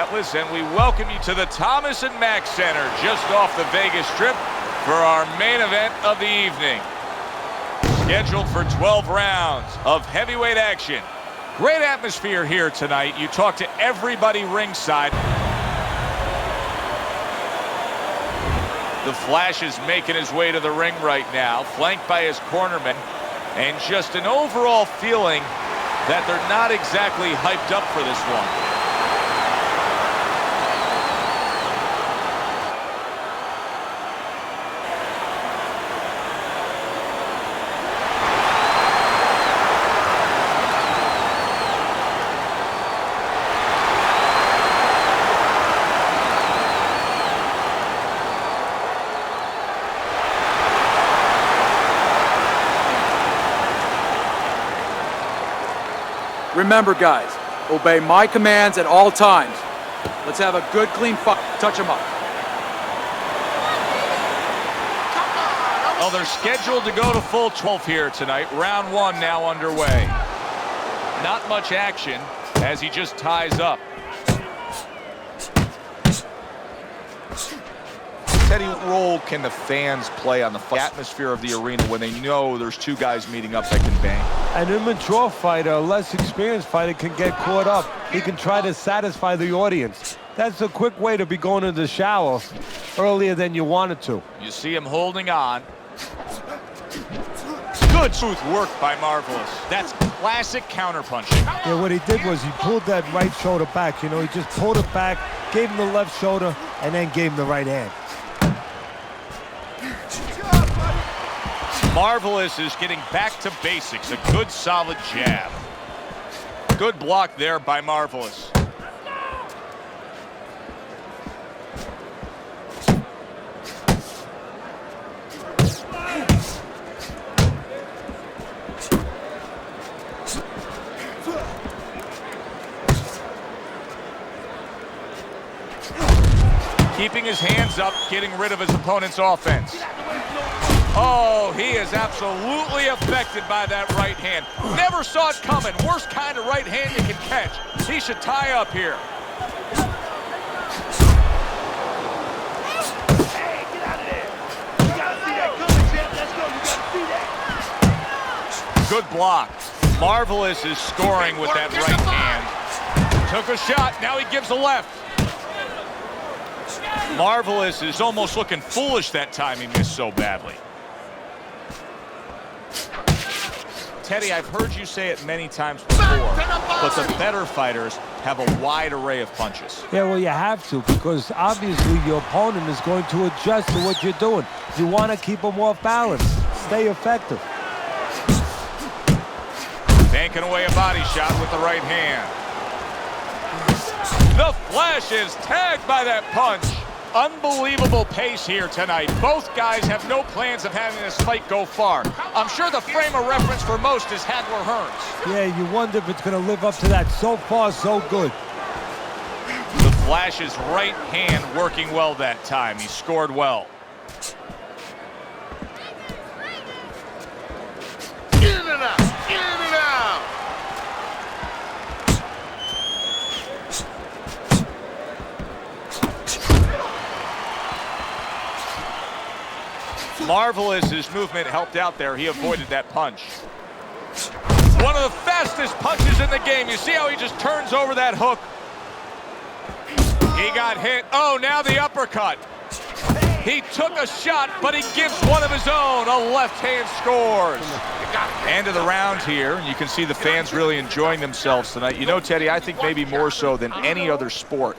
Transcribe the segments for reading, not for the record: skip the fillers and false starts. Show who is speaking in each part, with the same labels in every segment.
Speaker 1: Atlas, and we welcome you to the Thomas & Mack Center, just off the Vegas Strip, for our main event of the evening. Scheduled for 12 rounds of heavyweight action. Great atmosphere here tonight. You talk to everybody ringside. The Flash is making his way to the ring right now, flanked by his cornerman, and just an overall feeling that they're not exactly hyped up for this one.
Speaker 2: Remember, guys, obey my commands at all times. Let's have a good, clean fight. Touch them up.
Speaker 1: Well, they're scheduled to go to full 12 here tonight. Round one now underway. Not much action as he just ties up. Teddy, what role can the fans play on the atmosphere of the arena when they know there's two guys meeting up that can bang?
Speaker 3: An immature fighter, a less experienced fighter, can get caught up. He can try to satisfy the audience. That's a quick way to be going to the shower earlier than you wanted to.
Speaker 1: You see him holding on. Good smooth work by Marvelous. That's classic counterpunching.
Speaker 3: Yeah, what he did was he pulled that right shoulder back. You know, he just pulled it back, gave him the left shoulder, and then gave him the right hand.
Speaker 1: Marvelous is getting back to basics. A good, solid jab. Good block there by Marvelous. Keeping his hands up, getting rid of his opponent's offense. Oh, he is absolutely affected by that right hand. Never saw it coming. Worst kind of right hand you can catch. He should tie up here.
Speaker 4: Hey, get out of there. You gotta see that coming, champ. Let's go. You gotta see that.
Speaker 1: Good block. Marvelous is scoring with that right hand. Took a shot. Now he gives a left. Marvelous is almost looking foolish that time he missed so badly. Teddy, I've heard you say it many times before, but the better fighters have a wide array of punches.
Speaker 3: Yeah, well, you have to, because obviously your opponent is going to adjust to what you're doing. You want to keep them off balance. Stay effective.
Speaker 1: Banking away a body shot with the right hand. The Flash is tagged by that punch. Unbelievable pace here tonight. Both guys have no plans of having this fight go far. I'm sure the frame of reference for most is Hagler Hearns.
Speaker 3: Yeah, you wonder if it's going to live up to that. So far, so good.
Speaker 1: The Flash's right hand working well that time. He scored well.
Speaker 4: In and out. In and out.
Speaker 1: Marvelous, his movement helped out there. He avoided that punch. One of the fastest punches in the game. You see how he just turns over that hook? He got hit. Oh, now the uppercut. He took a shot, but he gives one of his own. A left hand scores. End of the round here. You can see the fans really enjoying themselves tonight. You know, Teddy, I think maybe more so than any other sport,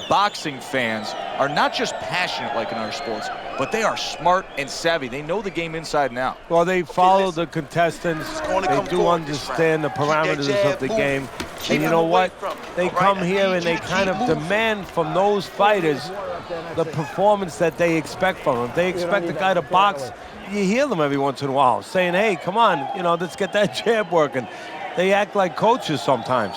Speaker 1: boxing fans are not just passionate like in other sports, but they are smart and savvy. They know the game inside and out.
Speaker 3: Well, they follow the contestants. They do understand the parameters of the game. And you know what? They come here and they kind of demand from those fighters the performance that they expect from them. They expect the guy to box. You hear them every once in a while saying, hey, come on, you know, let's get that jab working. They act like coaches sometimes.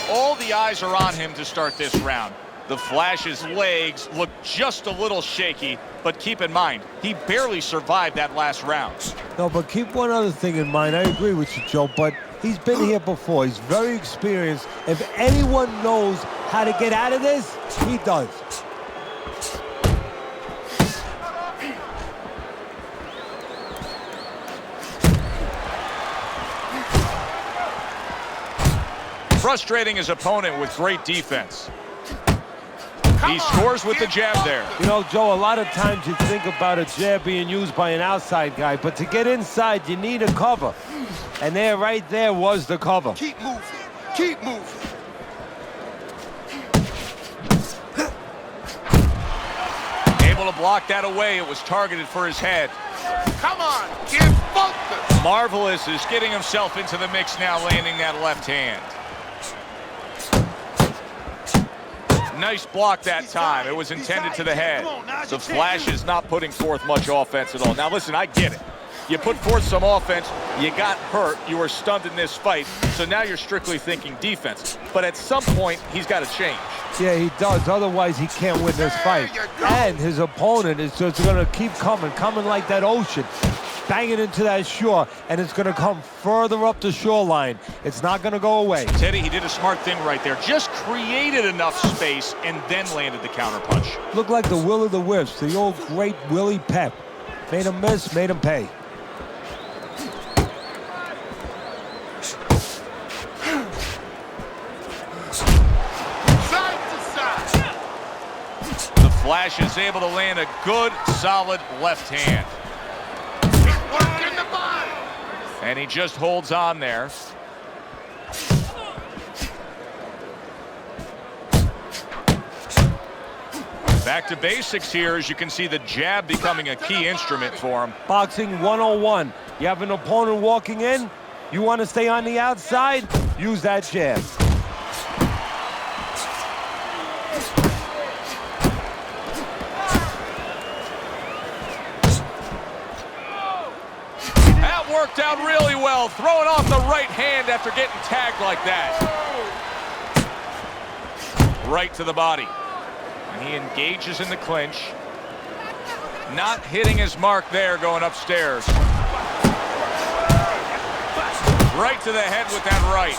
Speaker 1: All the eyes are on him to start this round. The Flash's legs look just a little shaky, but keep in mind, he barely survived that last round.
Speaker 3: No, but keep one other thing in mind. I agree with you, Joe, but He's been here before. He's very experienced. If anyone knows how to get out of this, he does.
Speaker 1: Frustrating his opponent with great defense. He scores with the jab there.
Speaker 3: You know, Joe, a lot of times you think about a jab being used by an outside guy, but to get inside, you need a cover. And there, right there, was the cover.
Speaker 4: Keep moving. Keep moving.
Speaker 1: Able to block that away. It was targeted for his head.
Speaker 4: Come on, get focused.
Speaker 1: Marvelous is getting himself into the mix now, landing that left hand. Nice block that time. It was intended to the head. The Flash is not putting forth much offense at all. Now listen, I get it. You put forth some offense, you got hurt, you were stunned in this fight, so now you're strictly thinking defense. But at some point, he's got to change.
Speaker 3: Yeah, he does. Otherwise, he can't win this fight. And his opponent is just going to keep coming like that ocean, banging into that shore, and it's going to come further up the shoreline. It's not going to go away.
Speaker 1: Teddy, he did a smart thing right there. Just created enough space and then landed the counterpunch.
Speaker 3: Looked like the Will of the Wisps, the old great Willie Pep. Made him miss, made him pay.
Speaker 1: Flash is able to land a good, solid left hand.
Speaker 4: Working the body.
Speaker 1: And he just holds on there. Back to basics here, as you can see the jab becoming a key instrument for him.
Speaker 3: Boxing 101. You have an opponent walking in, you want to stay on the outside, use that jab.
Speaker 1: Worked out really well, throwing off the right hand after getting tagged like that. Right to the body. And he engages in the clinch. Not hitting his mark there, going upstairs. Right to the head with that right.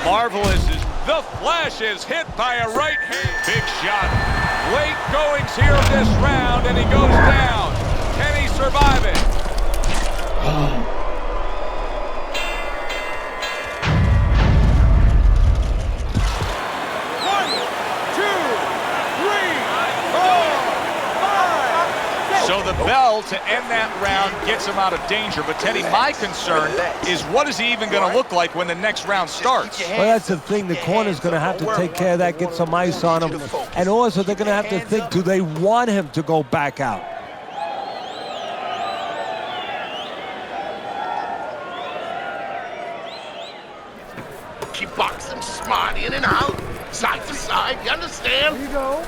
Speaker 1: Marvelous is the Flash is hit by a right hand. Big shot. Late goings here of this round, and he goes down. Can he survive it? So the bell to end that round gets him out of danger. But Teddy, my concern is what is he even going to look like when the next round starts?
Speaker 3: Well, that's the thing. The corner's going to have to take care of that, get some ice on him. And also, they're going to have to think, do they want him to go back out?
Speaker 4: Keep boxing smart, in and out, side to side, you understand?
Speaker 5: Here you go.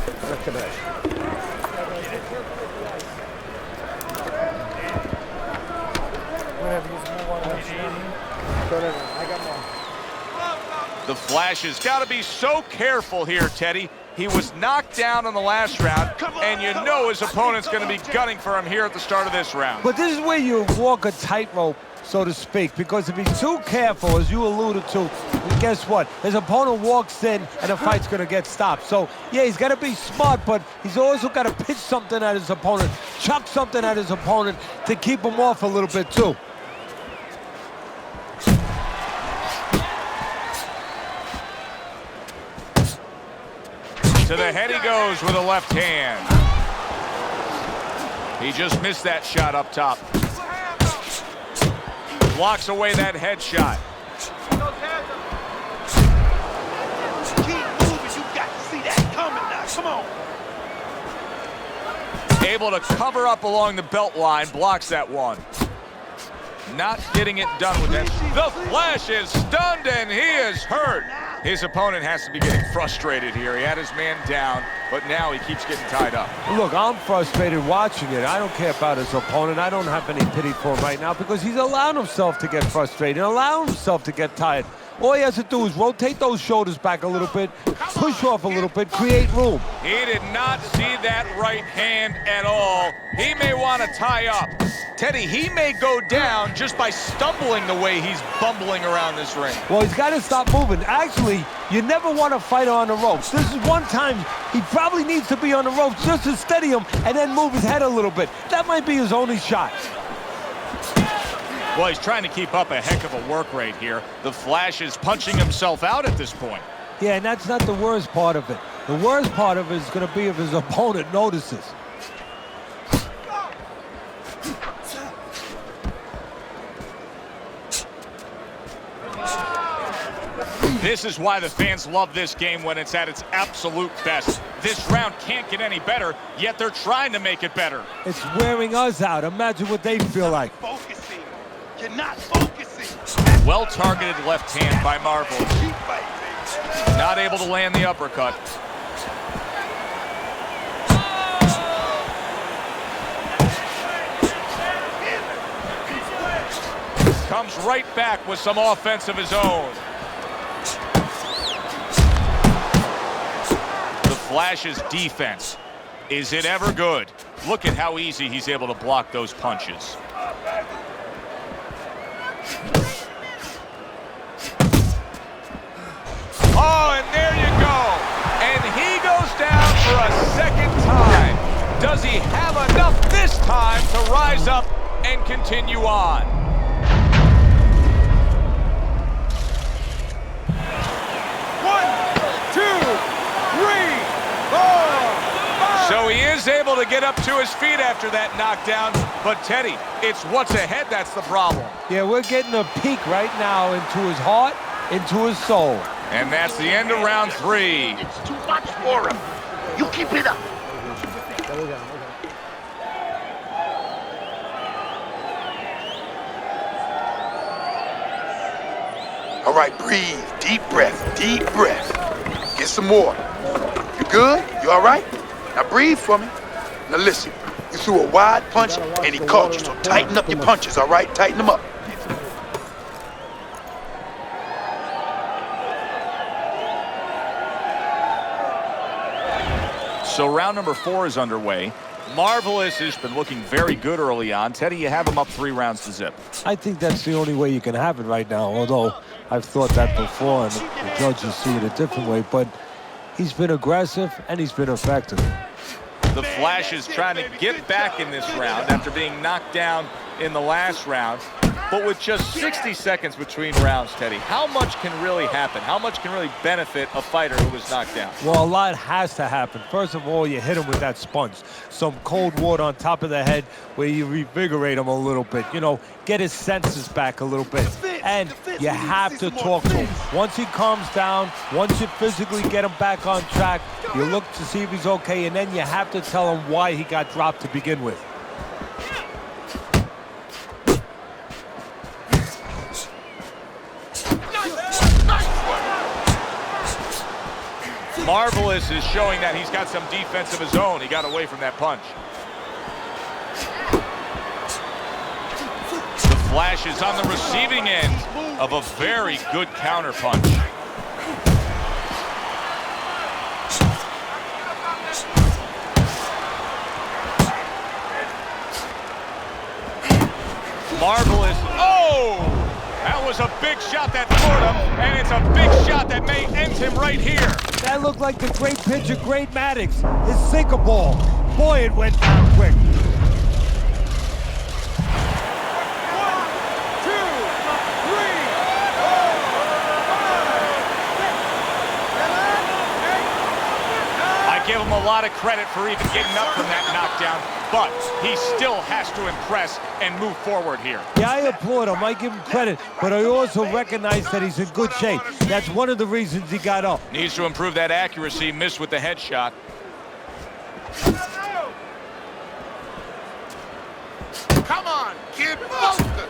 Speaker 1: The Flash has got to be so careful here, Teddy. He was knocked down in the last round, and you know his opponent's going to be gunning for him here at the start of this round.
Speaker 3: But this is where you walk a tightrope, so to speak, because if he's too careful, as you alluded to, guess what? His opponent walks in, and the fight's going to get stopped. So, yeah, he's got to be smart, but he's also got to pitch something at his opponent, chuck something at his opponent to keep him off a little bit, too.
Speaker 1: To the head he goes with a left hand. He just missed that shot up top. Blocks away that head shot.
Speaker 4: Keep moving, you got to see that coming now, come on.
Speaker 1: Able to cover up along the belt line, blocks that one. Not getting it done with that. The Flash is stunned and he is hurt. His opponent has to be getting frustrated here. He had his man down, but now he keeps getting tied up.
Speaker 3: Look, I'm frustrated watching it. I don't care about his opponent. I don't have any pity for him right now because he's allowed himself to get frustrated, allowed himself to get tired. All he has to do is rotate those shoulders back a little bit, push off a little bit, create room.
Speaker 1: He did not see that right hand at all. He may want to tie up. Teddy, he may go down just by stumbling the way he's bumbling around this ring.
Speaker 3: Well, he's got to stop moving. Actually, you never want to fight on the ropes. This is one time he probably needs to be on the ropes just to steady him and then move his head a little bit. That might be his only shot.
Speaker 1: Well, he's trying to keep up a heck of a work rate here. The Flash is punching himself out at this point.
Speaker 3: Yeah, and that's not the worst part of it. The worst part of it is going to be if his opponent notices.
Speaker 1: This is why the fans love this game when it's at its absolute best. This round can't get any better, yet they're trying to make it better.
Speaker 3: It's wearing us out. Imagine what they feel like.
Speaker 4: Focusing. You're not focusing.
Speaker 1: Well-targeted left hand by Marvel.
Speaker 4: Keep fighting.
Speaker 1: Not able to land the uppercut. Comes right back with some offense of his own. The Flash's defense. Is it ever good? Look at how easy he's able to block those punches. Oh, and there you go. And he goes down for a second time. Does he have enough this time to rise up and continue on? So he is able to get up to his feet after that knockdown. But Teddy, it's what's ahead that's the problem.
Speaker 3: Yeah, we're getting a peek right now into his heart, into his soul.
Speaker 1: And that's the end of round 3.
Speaker 4: It's too much for him. You keep it up. All right, breathe. Deep breath. Deep breath. Get some water. You good? You all right? Now breathe for me. Now listen. You threw a wide punch and he caught you, so tighten up your punches, all right? Tighten them up.
Speaker 1: So round number 4 is underway. Marvelous has been looking very good early on. Teddy, you have him up 3 rounds to zip.
Speaker 3: I think that's the only way you can have it right now, although I've thought that before and the judges see it a different way. But he's been aggressive and he's been effective.
Speaker 1: The Flash is trying to get back in this round after being knocked down in the last round. But with just 60 seconds between rounds, Teddy, how much can really happen? How much can really benefit a fighter who was knocked down?
Speaker 3: Well, a lot has to happen. First of all, you hit him with that sponge. Some cold water on top of the head where you revigorate him a little bit. You know, get his senses back a little bit. And you have to talk to him. Once he calms down, once you physically get him back on track, you look to see if he's okay, and then you have to tell him why he got dropped to begin with.
Speaker 1: Marvelous is showing that he's got some defense of his own. He got away from that punch. The Flash is on the receiving end of a very good counter punch. Marvelous. Oh! That was a big shot that floored him, and it's a big shot that may end him right here.
Speaker 3: That looked like the great pitcher, Great Maddox. His sinker ball. Boy, it went down quick. 1, 2, 3, 4, 5, 6, 7, 8, 9.
Speaker 1: I give him a lot of credit for even getting up from that knockdown, but he still has to impress and move forward here.
Speaker 3: Yeah, I applaud him. I give him credit, but I also recognize that he's in good shape. That's one of the reasons he got up.
Speaker 1: Needs to improve that accuracy, missed with the headshot.
Speaker 4: Come on, kid, focus.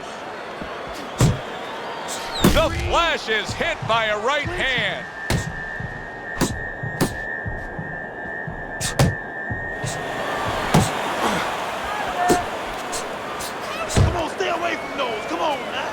Speaker 1: The Flash is hit by a right hand.
Speaker 4: Come on, stay away from those. Come on, now.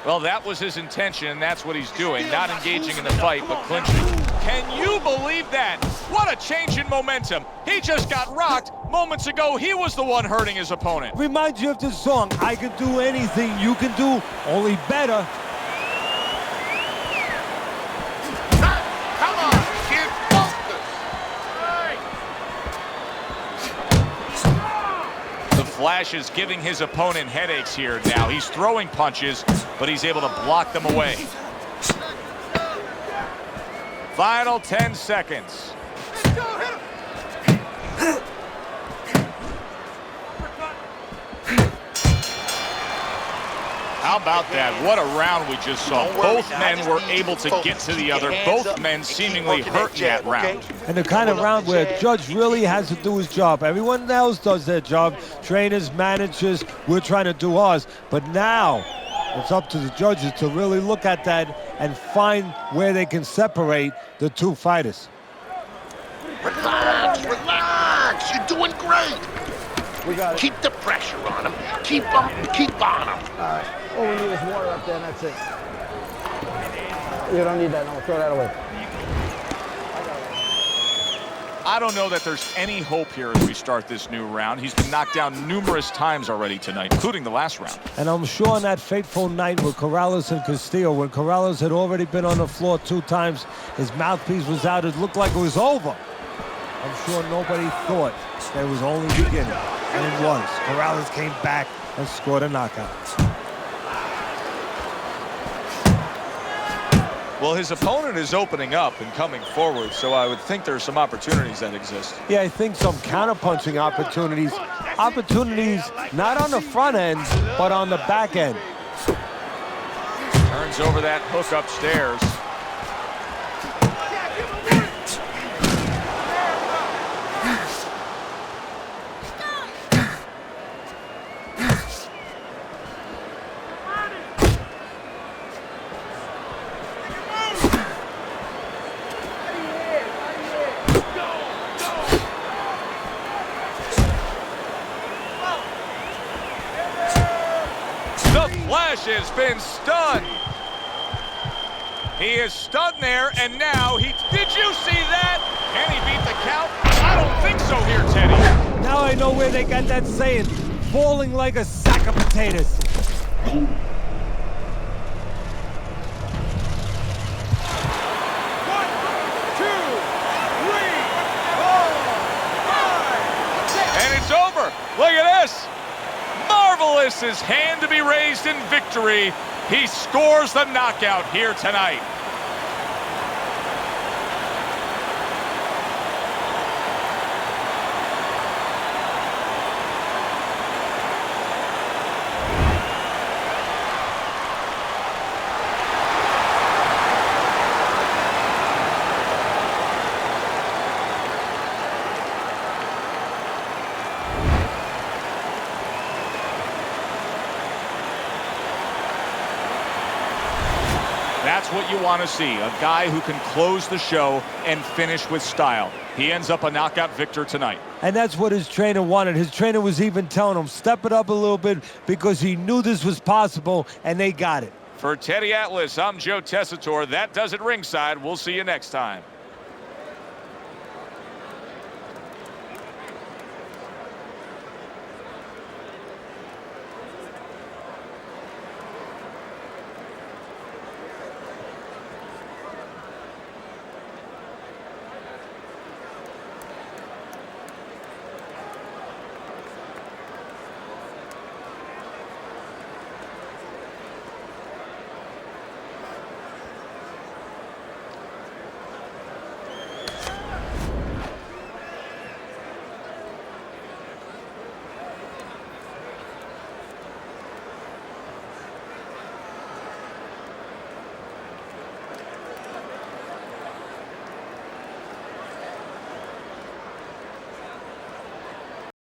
Speaker 1: Well, that was his intention, and that's what he's doing. Not engaging in the fight, but clinching. Can you believe that? What a change in momentum. He just got rocked. Moments ago, he was the one hurting his opponent.
Speaker 3: Reminds you of the song, I can do anything you can do, only better.
Speaker 4: Come on, get focused.
Speaker 1: The Flash is giving his opponent headaches here now. He's throwing punches, but he's able to block them away. Final 10 seconds. How about that? What a round we just saw. Both men were able to get to the other. Both men seemingly hurt in that round.
Speaker 3: And the kind of round where a judge really has to do his job. Everyone else does their job. Trainers, managers, we're trying to do ours. But now it's up to the judges to really look at that and find where they can separate the two fighters.
Speaker 4: Relax, relax. You're doing great.
Speaker 5: We got it.
Speaker 4: Keep the pressure on him. Keep on him.
Speaker 5: All right. All we need is water up there, and that's it. You don't need that. No, throw that away.
Speaker 1: I don't know that there's any hope here as we start this new round. He's been knocked down numerous times already tonight, including the last round.
Speaker 3: And I'm sure on that fateful night with Corrales and Castillo, when Corrales had already been on the floor 2 times, his mouthpiece was out, it looked like it was over. I'm sure nobody thought that it was only beginning, and it was. Corrales came back and scored a knockout.
Speaker 1: Well, his opponent is opening up and coming forward, so I would think there's some opportunities that exist.
Speaker 3: Yeah, I think some counterpunching opportunities. Opportunities not on the front end, but on the back end.
Speaker 1: Turns over that hook upstairs. Flash has been stunned. He is stunned there, and now he... Did you see that? Can he beat the count? I don't think so here, Teddy.
Speaker 3: Now I know where they got that saying, falling like a sack of potatoes.
Speaker 4: 1, 2, 3, 4, 5.
Speaker 1: And it's over. Look at this. Marvelous, his hand to be raised in victory. He scores the knockout here tonight. That's what you want to see, a guy who can close the show and finish with style. He ends up a knockout victor tonight.
Speaker 3: And that's what his trainer wanted. His trainer was even telling him, step it up a little bit, because he knew this was possible, and they got it.
Speaker 1: For Teddy Atlas, I'm Joe Tessitore. That does it ringside. We'll see you next time.